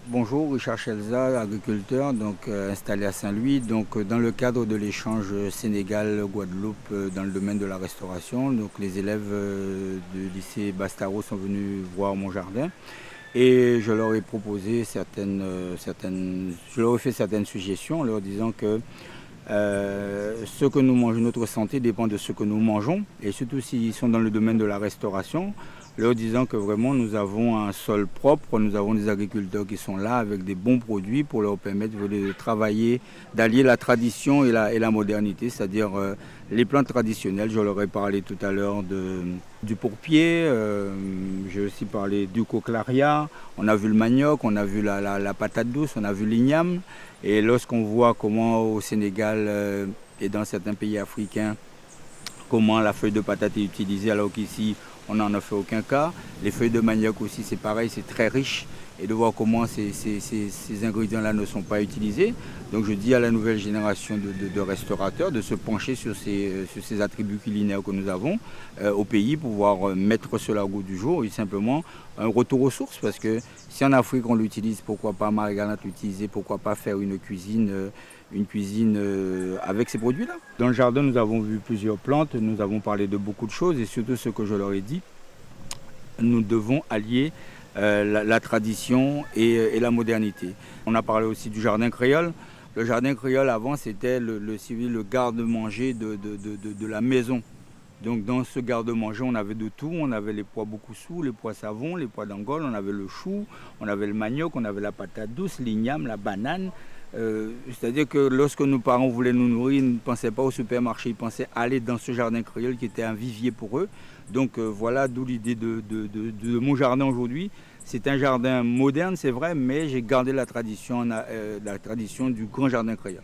Bonjour, Richard Chelza, agriculteur, installé à Saint-Louis, dans le cadre de l'échange Sénégal-Guadeloupe dans le domaine de la restauration. Donc, les élèves du lycée Bastaro sont venus voir mon jardin et je leur ai proposé je leur ai fait certaines suggestions en leur disant que ce que nous mangeons, notre santé dépend de ce que nous mangeons, et surtout s'ils sont dans le domaine de la restauration, leur disant que vraiment nous avons un sol propre, nous avons des agriculteurs qui sont là avec des bons produits pour leur permettre de travailler, d'allier la tradition et la modernité, c'est-à-dire les plantes traditionnelles. Je leur ai parlé tout à l'heure du pourpier, j'ai aussi parlé du cochlearia, on a vu le manioc, on a vu la patate douce, on a vu l'igname. Et lorsqu'on voit comment au Sénégal et dans certains pays africains, comment la feuille de patate est utilisée alors qu'ici on n'en a fait aucun cas. Les feuilles de manioc aussi c'est pareil, c'est très riche. Et de voir comment ces ingrédients-là ne sont pas utilisés. Donc je dis à la nouvelle génération de restaurateurs de se pencher sur ces attributs culinaires que nous avons au pays pour pouvoir mettre cela au goût du jour et simplement un retour aux sources. Parce que si en Afrique on l'utilise, pourquoi pas Marie-Galante l'utiliser, pourquoi pas faire une cuisine avec ces produits-là. Dans le jardin, nous avons vu plusieurs plantes, nous avons parlé de beaucoup de choses et surtout ce que je leur ai dit, nous devons allier la tradition et la modernité. On a parlé aussi du jardin créole. Le jardin créole avant c'était le garde-manger de la maison. Donc dans ce garde-manger on avait de tout, on avait les pois boukoussou, les pois savons, les pois d'Angole, on avait le chou, on avait le manioc, on avait la patate douce, l'igname, la banane. C'est-à-dire que lorsque nos parents voulaient nous nourrir, ils ne pensaient pas au supermarché, ils pensaient aller dans ce jardin créole qui était un vivier pour eux. Donc voilà d'où l'idée de mon jardin aujourd'hui. C'est un jardin moderne, c'est vrai, mais j'ai gardé la tradition du grand jardin créole.